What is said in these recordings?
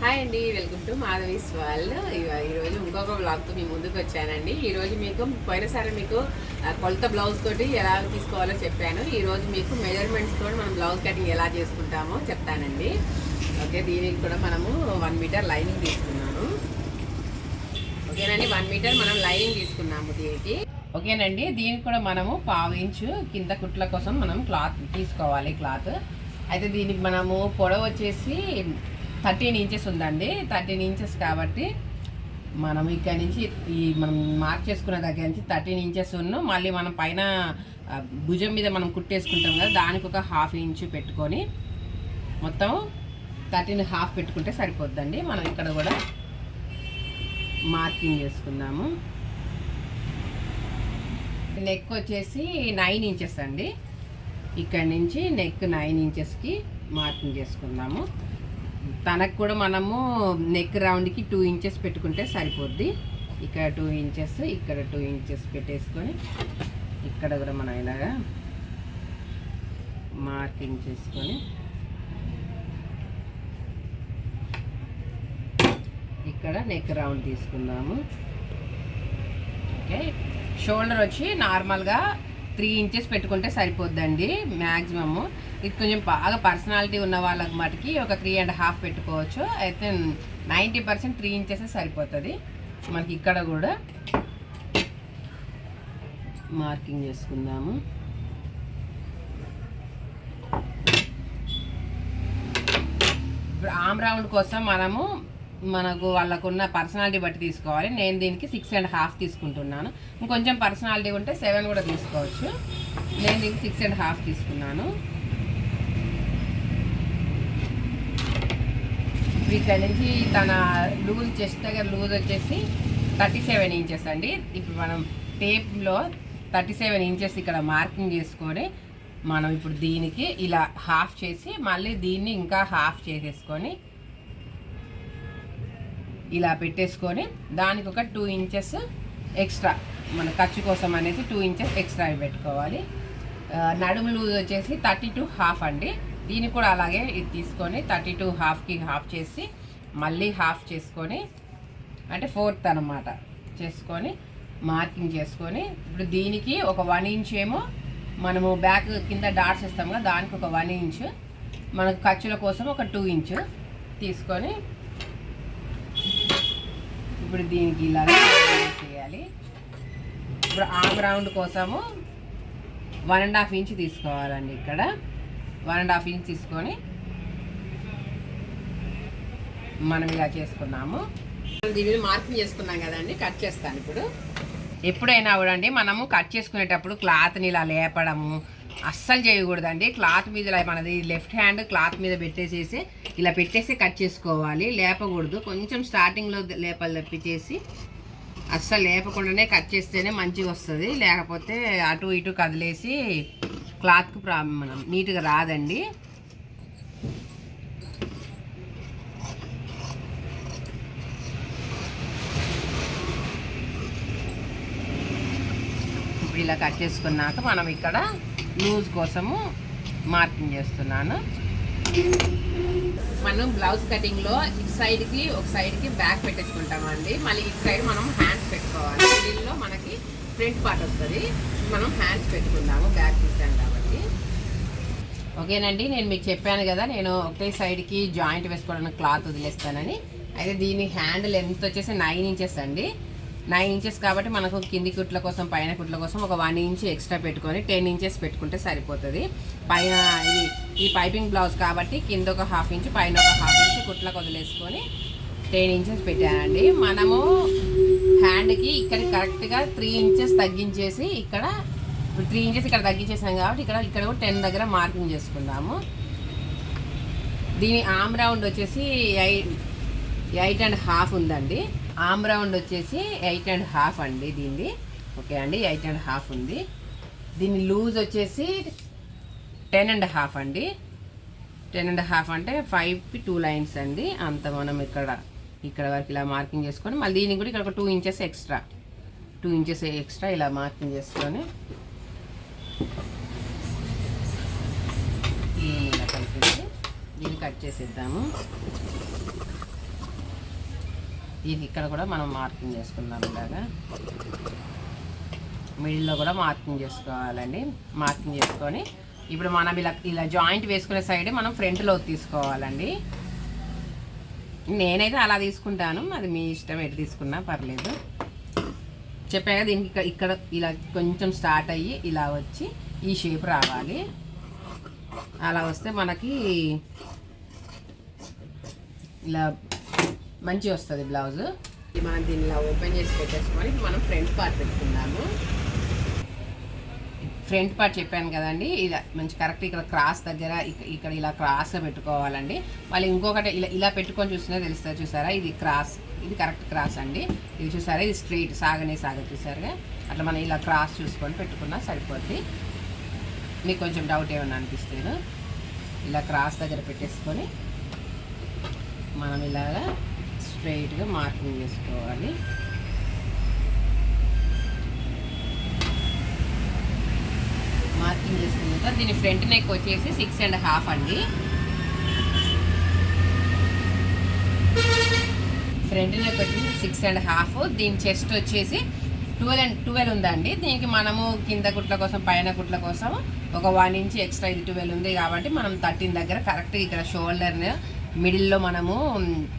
Hi అండి, welcome to Madhavi's world. ఈరోజు ఇంకొక బ్లాగ్తో మీ ముందుకు వచ్చానండి. ఈరోజు మీకు పోయినసారి మీకు కొలత బ్లౌజ్ తోటి ఎలా తీసుకోవాలో చెప్పాను. ఈరోజు మీకు మెజర్మెంట్స్ తోటి మనం బ్లౌజ్ కటింగ్ ఎలా చేసుకుంటామో చెప్తానండి. ఓకే, దీనికి కూడా మనము 1 మీటర్ లైనింగ్ తీసుకున్నాను. ఓకేనండి, 1 మీటర్ మనం లైనింగ్ తీసుకున్నాము దీనికి. ఓకేనండి, దీనికి కూడా మనము 1/2 ఇంచు కింద కుట్ల కోసం మనం క్లాత్ తీసుకోవాలి. క్లాత్ అయితే దీనికి మనము పొడవు వచ్చేసి 13 ఇంచెస్ ఉందండి. 13 ఇంచెస్ కాబట్టి మనం ఇక్కడ నుంచి మనం మార్క్ చేసుకున్న దగ్గర నుంచి 13 ఇంచెస్ మళ్ళీ మనం పైన భుజం మీద మనం కుట్టేసుకుంటాం కదా, దానికి ఒక 1/2 ఇంచు పెట్టుకొని మొత్తం 13.5 పెట్టుకుంటే సరిపోద్దండి. మనం ఇక్కడ కూడా మార్కింగ్ చేసుకుందాము. నెక్ వచ్చేసి 9 ఇంచెస్ అండి. ఇక్కడ నుంచి నెక్ 9 ఇంచెస్కి మార్కింగ్ చేసుకుందాము. తనకు కూడా మనము నెక్ రౌండ్కి 2 ఇంచెస్ పెట్టుకుంటే సరిపోద్ది. ఇక్కడ 2 ఇంచెస్, ఇక్కడ 2 ఇంచెస్ పెట్టేసుకొని ఇక్కడ కూడా మనం ఇలాగా మార్కింగ్ చేసుకొని ఇక్కడ నెక్ రౌండ్ తీసుకుందాము. ఓకే, షోల్డర్ వచ్చి నార్మల్గా 3 ఇంచెస్ పెట్టుకుంటే సరిపోద్దండి మ్యాక్సిమము. ఇది కొంచెం బాగా పర్సనాలిటీ ఉన్న వాళ్ళకి మటుకి ఒక 3.5 పెట్టుకోవచ్చు. అయితే 90% 3 ఇంచెస్ సరిపోతుంది. మనకి ఇక్కడ కూడా మార్కింగ్ చేసుకుందాము. ఇప్పుడు ఆమ్ రౌండ్ కోసం మనకు వాళ్ళకున్న పర్సనాలిటీ బట్టి తీసుకోవాలి. నేను దీనికి 6.5 తీసుకుంటున్నాను. ఇంకొంచెం పర్సనాలిటీ ఉంటే 7 కూడా తీసుకోవచ్చు. నేను దీనికి 6.5 తీసుకున్నాను. ఇక్కడ నుంచి తన లూజ్ చెస్ట్ దగ్గర లూజ్ వచ్చేసి 37 ఇంచెస్ అండి. ఇప్పుడు మనం టేప్లో 37 ఇంచెస్ ఇక్కడ మార్కింగ్ చేసుకొని మనం ఇప్పుడు దీనికి ఇలా హాఫ్ చేసి మళ్ళీ దీన్ని ఇంకా హాఫ్ చేసేసుకొని ఇలా పెట్టేసుకొని దానికి ఒక 2 ఇంచెస్ ఎక్స్ట్రా మన ఖర్చు కోసం అనేసి 2 ఇంచెస్ ఎక్స్ట్రా పెట్టుకోవాలి. నడుము లూజ్ వచ్చేసి 32.5 అండి. దీన్ని కూడా అలాగే ఇది తీసుకొని 32.5కి హాఫ్ చేసి మళ్ళీ హాఫ్ చేసుకొని అంటే 4th అనమాట చేసుకొని మార్కింగ్ చేసుకొని ఇప్పుడు దీనికి ఒక 1 ఇంచ్ ఏమో మనము బ్యాక్ కింద డాట్స్ ఇస్తాం కదా, దానికి ఒక 1 ఇంచ్ మనకు ఖర్చుల కోసం ఒక 2 ఇంచ్ తీసుకొని ఇప్పుడు దీనికి ఇలా చేయాలి. ఇప్పుడు ఆర్మ్ రౌండ్ కోసము 1.5 ఇంచ్ తీసుకోవాలండి. ఇక్కడ 1.5 ఇంచ్ తీసుకొని మనం ఇలా చేసుకున్నాము. దీనిని మార్కింగ్ చేసుకున్నాం కదండి, కట్ చేస్తాను ఇప్పుడు. ఎప్పుడైనా కూడా అండి మనము కట్ చేసుకునేటప్పుడు క్లాత్ని ఇలా లేపడము అస్సలు చేయకూడదండి. క్లాత్ మీద ఇలా మనది లెఫ్ట్ హ్యాండ్ క్లాత్ మీద పెట్టేసేసి ఇలా పెట్టేసి కట్ చేసుకోవాలి, లేపకూడదు. కొంచెం స్టార్టింగ్లో లేపాలి, తప్పించేసి అస్సలు లేపకుండానే కట్ చేస్తేనే మంచిగా వస్తుంది. లేకపోతే అటు ఇటు కదిలేసి క్లాత్కు మనం నీట్గా రాదండి. ఇప్పుడు ఇలా కట్ చేసుకున్నాక మనం ఇక్కడ లూజ్ కోసము మార్కింగ్ చేస్తున్నాను. మనం బ్లౌజ్ కటింగ్లో ఇటు సైడ్కి ఒక సైడ్కి బ్యాక్ పెట్టేసుకుంటామండి. మళ్ళీ ఇటు సైడ్ మనం హ్యాండ్స్ పెట్టుకోవాలి. మిడిల్లో మనకి ఫ్రంట్ పార్ట్ వస్తుంది, మనం హ్యాండ్స్ పెట్టుకుందాము, బ్యాక్ తీసాం కాబట్టి. ఓకేనండి, నేను మీకు చెప్పాను కదా నేను ఒకే సైడ్కి జాయింట్ వేసుకోవడానికి క్లాత్ వదిలేస్తానని. అయితే దీని హ్యాండ్ లెంత్ వచ్చేసి 9 ఇంచెస్ అండి. 9 ఇంచెస్ కాబట్టి మనకు కింది కుట్ల కోసం పైన కుట్ల కోసం ఒక 1 ఇంచ్ ఎక్స్ట్రా పెట్టుకొని 10 ఇంచెస్ పెట్టుకుంటే సరిపోతుంది. పైన ఈ పైపింగ్ బ్లౌజ్ కాబట్టి కింద ఒక 1/2 ఇంచ్ పైన ఒక 1/2 ఇంచ్ కుట్లకు వదిలేసుకొని 10 ఇంచెస్ పెట్టానండి. మనము హ్యాండ్కి ఇక్కడ కరెక్ట్గా 3 ఇంచెస్ తగ్గించేసి ఇక్కడ 3 ఇంచెస్ ఇక్కడ తగ్గించేసాం కాబట్టి ఇక్కడ కూడా 10 దగ్గర మార్కింగ్ చేసుకుందాము. దీని ఆర్మ్ రౌండ్ వచ్చేసి 8.5 ఉందండి. ఆర్మ్ రౌండ్ వచ్చేసి 8.5 అండి దీన్ని. ఓకే అండి, 8.5 ఉంది. దీని లూజ్ వచ్చేసి 10.5 అండి. 10.5 అంటే 5కి 2 లైన్స్ అండి. అంత మనం ఇక్కడ వరకు ఇలా మార్కింగ్ చేసుకొని మళ్ళీ దీనికి కూడా ఇక్కడ ఒక 2 ఇంచెస్ ఎక్స్ట్రా ఇలా మార్కింగ్ చేసుకొని దీన్ని ఇలా కలిపేసి దీన్ని కట్ చేసేద్దాము. ఇది ఇక్కడ కూడా మనం మార్కింగ్ చేసుకుందాం. ఇలాగా మిడిల్లో కూడా మార్కింగ్ చేసుకోవాలండి. మార్కింగ్ చేసుకొని ఇప్పుడు మనం ఇలా జాయింట్ వేసుకునే సైడ్ మనం ఫ్రంట్లో తీసుకోవాలండి. నేనైతే అలా తీసుకుంటాను, అది మీ ఇష్టం, ఎటు తీసుకున్నా పర్లేదు. చెప్పాక దీనికి ఇక్కడ ఇలా కొంచెం స్టార్ట్ అయ్యి ఇలా వచ్చి ఈ షేప్ రావాలి. అలా వస్తే మనకి ఇలా మంచిగా వస్తుంది బ్లౌజ్. మనం దీన్ని ఇలా ఓపెన్ చేసి పెట్టేసుకొని మనం ఫ్రంట్ పార్ట్ పెట్టుకుందాము. ఫ్రంట్ పార్ట్ చెప్పాను కదండి, ఇలా మంచి కరెక్ట్ ఇక్కడ క్రాస్ దగ్గర ఇక్కడ ఇలా క్రాస్గా పెట్టుకోవాలండి. మళ్ళీ ఇంకొకటి ఇలా పెట్టుకొని చూసినా తెలుస్తుంది. చూసారా, ఇది క్రాస్, ఇది కరెక్ట్ క్రాస్ అండి. ఇది చూసారా, ఇది స్ట్రైట్ సాగనే చూసారుగా. అట్లా మనం ఇలా క్రాస్ చూసుకొని పెట్టుకున్నా సరిపోద్ది. మీకు కొంచెం డౌట్ ఏమన్నా అనిపిస్తేను ఇలా క్రాస్ దగ్గర పెట్టేసుకొని మనం ఇలాగా స్ట్రైట్గా మార్కింగ్ చేసుకోవాలి. మార్కింగ్ చేసుకున్నాక దీని ఫ్రంట్ నెక్ వచ్చేసి 6.5 అండి. ఫ్రంట్ నెక్ వచ్చేసి 6.5. దీని చెస్ట్ వచ్చేసి 12 ఉందండి. దీనికి మనము కింద కుట్ల కోసం పైన కుట్ల కోసం ఒక 1 ఇంచ్ ఎక్స్ట్రా, ఇది 12 ఉంది కాబట్టి మనం 13 దగ్గర కరెక్ట్గా ఇక్కడ షోల్డర్ని మిడిల్లో మనము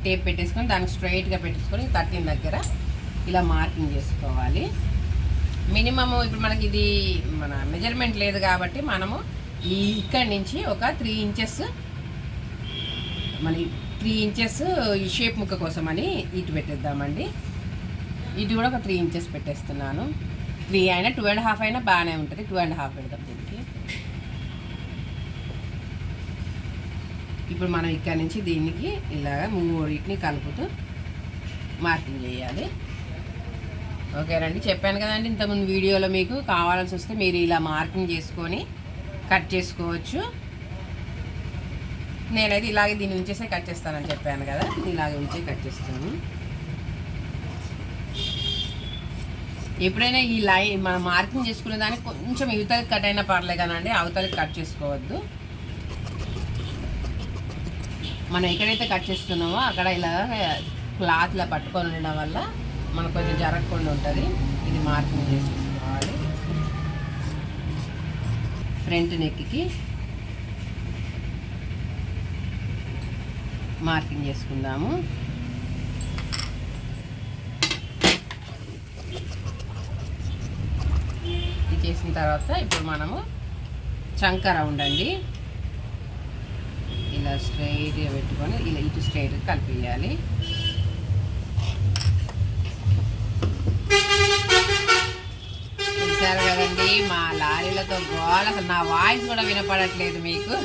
టేప్ పెట్టేసుకొని దానికి స్ట్రైట్గా పెట్టేసుకొని 13 దగ్గర ఇలా మార్కింగ్ చేసుకోవాలి. మినిమము ఇప్పుడు మనకి ఇది మన మెజర్మెంట్ లేదు కాబట్టి మనము ఇక్కడి నుంచి ఒక 3 ఇంచెస్ ఈ షేప్ ముక్క కోసం అని ఇటు పెట్టేద్దామండి. ఇటు కూడా ఒక 3 ఇంచెస్ పెట్టేస్తున్నాను. 3 అయినా 2.5 అయినా బాగానే ఉంటుంది. 2.5 పెడతాం దీనికి. ఇప్పుడు మనం ఇక్కడ నుంచి దీనికి ఇలాగ మూడింటిని కలుపుతూ మార్కింగ్ చేయాలి. ఓకేనండి, చెప్పాను కదండి ఇంతకుముందు వీడియోలో, మీకు కావాల్సి వస్తే మీరు ఇలా మార్కింగ్ చేసుకొని కట్ చేసుకోవచ్చు. నేనైతే ఇలాగే దీన్ని ఉంచేసే కట్ చేస్తానని చెప్పాను కదా, ఇలాగే ఉంచే కట్ చేస్తాను. ఎప్పుడైనా ఈ లైన్ మనం మార్కింగ్ చేసుకునే దానికి కొంచెం ఇవతలకి కట్ అయినా పర్లేదు కానండి, అవతలకి కట్ చేసుకోవద్దు. మనం ఎక్కడైతే కట్ చేస్తున్నామో అక్కడ ఇలా క్లాత్ ఇలా పట్టుకొని ఉండడం వల్ల మనకు కొంచెం జరగకుండా ఉంటుంది. ఇది మార్కింగ్ చేసుకోవాలి. ఫ్రంట్ నెక్కి మార్కింగ్ చేసుకుందాము. ఇది చేసిన తర్వాత ఇప్పుడు మనము చంక రౌండ్ అండి ఇలా స్ట్రైట్గా పెట్టుకొని ఇలా ఇటు స్ట్రైట్గా కలిపేయాలి. చూసారు కదండి మా లారీలతో గోల, అసలు నా వాయిస్ కూడా వినపడట్లేదు మీకు.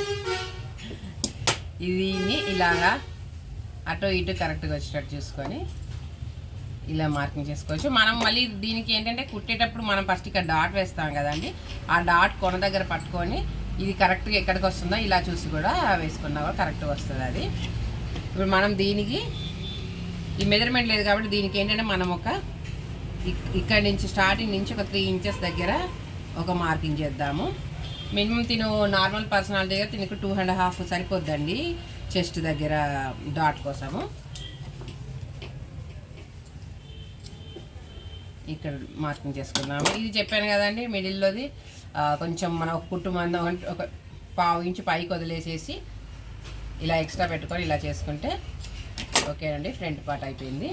దీన్ని ఇలాగా అటు ఇటు కరెక్ట్గా వచ్చేటట్టు చూసుకొని ఇలా మార్కింగ్ చేసుకోవచ్చు. మనం మళ్ళీ దీనికి ఏంటంటే కుట్టేటప్పుడు మనం ఫస్ట్ ఇక్కడ డాట్ వేస్తాం కదండి, ఆ డాట్ కొన దగ్గర పట్టుకొని ఇది కరెక్ట్గా ఎక్కడికి వస్తుందో ఇలా చూసి కూడా వేసుకున్నా కూడా కరెక్ట్గా వస్తుంది అది. ఇప్పుడు మనం దీనికి ఈ మెజర్మెంట్ లేదు కాబట్టి దీనికి ఏంటంటే మనం ఇక్కడి నుంచి స్టార్టింగ్ నుంచి ఒక 3 ఇంచెస్ దగ్గర ఒక మార్కింగ్ చేద్దాము. మినిమం తిను నార్మల్ పర్సనాలిటీ దగ్గర తినకు 2.5 సరిపోద్దండి చెస్ట్ దగ్గర డాట్ కోసము. ఇక్కడ మార్కింగ్ చేసుకున్నాము. ఇది చెప్పాను కదండి మిడిల్లోది కొంచెం మనం ఒక కుట్టు మందం ఒక 1/2 ఇంచు పైకి వదిలేసేసి ఇలా ఎక్స్ట్రా పెట్టుకొని ఇలా చేసుకుంటే ఓకేనండి. ఫ్రంట్ పార్ట్ అయిపోయింది.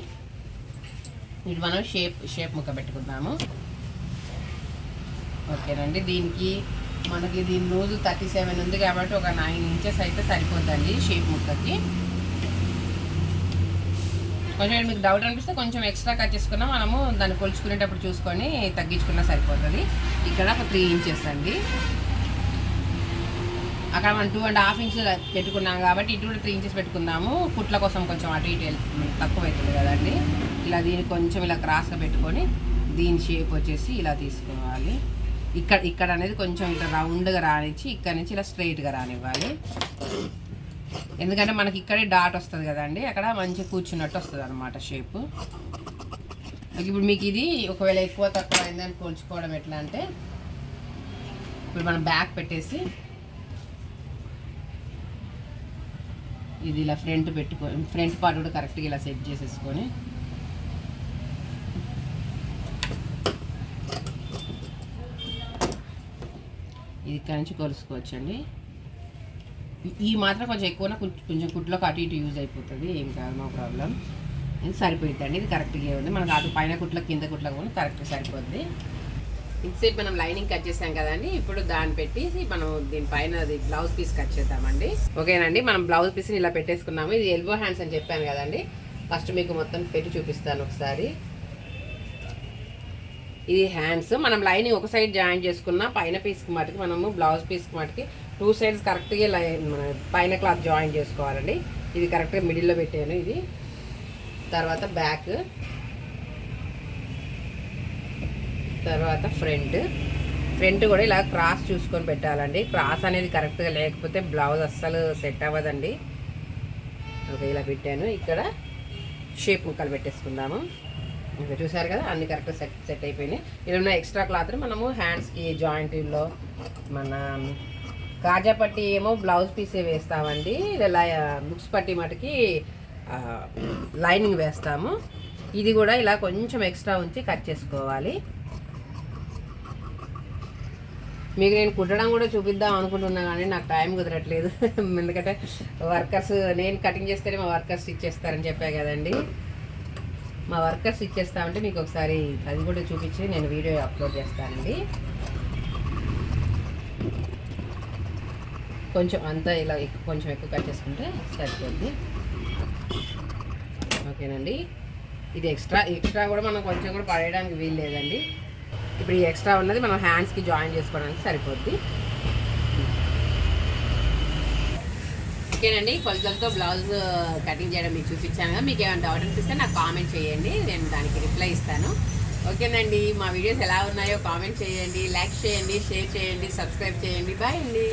ఇది మనం షేప్ ముక్క పెట్టుకుందాము. ఓకేనండి, దీనికి మనకి దీని రోజు 37 ఉంది కాబట్టి ఒక 9 ఇంచెస్ అయితే సరిపోద్దండి షేప్ ముక్కకి. కొంచెం మీకు డౌట్ అనిపిస్తే కొంచెం ఎక్స్ట్రా కట్ చేసుకున్నా మనము దాన్ని కొలుచుకునేటప్పుడు చూసుకొని తగ్గించుకున్నా సరిపోతుంది. ఇక్కడ ఒక 3 ఇంచెస్ అండి. అక్కడ మనం 2.5 ఇంచెస్ పెట్టుకున్నాం కాబట్టి ఇటు కూడా 3 ఇంచెస్ పెట్టుకుందాము. కుట్ల కోసం కొంచెం అటు ఇటు తక్కువ అవుతుంది కదండి. ఇలా దీన్ని కొంచెం ఇలా క్రాస్గా పెట్టుకొని దీని షేప్ వచ్చేసి ఇలా తీసుకోవాలి. ఇక్కడ అనేది కొంచెం ఇట్లా రౌండ్గా రానిచ్చి ఇక్కడ నుంచి ఇలా స్ట్రైట్గా రానివ్వాలి. ఎందుకంటే మనకి ఇక్కడే డాట్ వస్తుంది కదండి, అక్కడ మంచిగా కూర్చున్నట్టు వస్తుంది అనమాట షేప్. ఇప్పుడు మీకు ఇది ఒకవేళ ఎక్కువ తక్కువ అయిందని పోల్చుకోవడం ఎట్లా అంటే, ఇప్పుడు మనం బ్యాక్ పెట్టేసి ఇది ఇలా ఫ్రంట్ పార్ట్ కూడా కరెక్ట్గా ఇలా సెట్ చేసేసుకొని ఇది ఇక్కడ నుంచి కొలుసుకోవచ్చండి. ఈ మాత్రం కొంచెం ఎక్కువ కొంచెం కుట్లోకి అటు ఇటు యూజ్ అయిపోతుంది, ఏం కాదు, నో ప్రాబ్లం. ఇది సరిపోతుందండి, ఇది కరెక్ట్గా ఉంది. మనకు అటు పైన కుట్ల కింద కుట్ల కూడా కరెక్ట్గా సరిపోద్ది. ఇంతసేపు మనం లైనింగ్ కట్ చేసాం కదండి, ఇప్పుడు దాన్ని పెట్టేసి మనం దీనిపైన అది బ్లౌజ్ పీస్ కట్ చేద్దామండి. ఓకేనండి, మనం బ్లౌజ్ పీస్ని ఇలా పెట్టేసుకున్నాము. ఇది ఎల్బో హ్యాండ్స్ అని చెప్పాను కదండి, ఫస్ట్ మీకు మొత్తం పెట్టి చూపిస్తాను ఒకసారి. ఇది హ్యాండ్స్. మనం లైనింగ్ ఒక సైడ్ జాయిన్ చేసుకున్న పైన పీస్కి మటుకు మనము బ్లౌజ్ పీస్కి మటుకి 2 సైడ్స్ కరెక్ట్గా మన పైన క్లాత్ జాయిన్ చేసుకోవాలండి. ఇది కరెక్ట్గా మిడిల్లో పెట్టాను. ఇది తర్వాత బ్యాక్, తర్వాత ఫ్రంట్ కూడా ఇలా క్రాస్ చూసుకొని పెట్టాలండి. క్రాస్ అనేది కరెక్ట్గా లేకపోతే బ్లౌజ్ అస్సలు సెట్ అవ్వదండి. ఓకే, ఇలా పెట్టాను. ఇక్కడ షేప్ ముక్కలు పెట్టేసుకుందాము. ఇంకా చూసారు కదా, అన్ని కరెక్ట్గా సెట్ అయిపోయినాయి. ఇలా ఉన్న ఎక్స్ట్రా క్లాత్ని మనము హ్యాండ్స్కి జాయింట్లో మన కాజా పట్టి ఏమో బ్లౌజ్ పీసే వేస్తామండి. ఇలా బుక్స్ పట్టి మటుకి లైనింగ్ వేస్తాము. ఇది కూడా ఇలా కొంచెం ఎక్స్ట్రా ఉంచి కట్ చేసుకోవాలి. మీకు నేను కుట్టడం కూడా చూపిద్దాం అనుకుంటున్నా కానీ నాకు టైం కుదరట్లేదు. ఎందుకంటే వర్కర్స్, నేను కటింగ్ చేస్తేనే మా వర్కర్స్ స్టిచ్ చేస్తారని చెప్పా కదండి. మా వర్కర్స్ ఇచ్చేస్తామంటే మీకు ఒకసారి అది కూడా చూపించి నేను వీడియో అప్లోడ్ చేస్తానండి. కొంచెం అంతా ఇలా కొంచెం ఎక్కువ కట్ చేసుకుంటే సరిపోద్ది. ఓకేనండి, ఇది ఎక్స్ట్రా కూడా మనం కొంచెం కూడా పడేయడానికి వీలు లేదండి. ఇప్పుడు ఈ ఎక్స్ట్రా ఉన్నది మనం హ్యాండ్స్కి జాయిన్ చేసుకోవడానికి సరిపోద్ది. ఓకేనండి, కొలతలతో బ్లౌజ్ కటింగ్ చేయడం మీకు చూపించాను కదా. మీకు ఏమైనా డౌట్ అనిపిస్తే నాకు కామెంట్ చేయండి, నేను దానికి రిప్లై ఇస్తాను. ఓకేనండి, మా వీడియోస్ ఎలా ఉన్నాయో కామెంట్ చేయండి, లైక్ చేయండి, షేర్ చేయండి, సబ్స్క్రైబ్ చేయండి. బాయ్ అండి.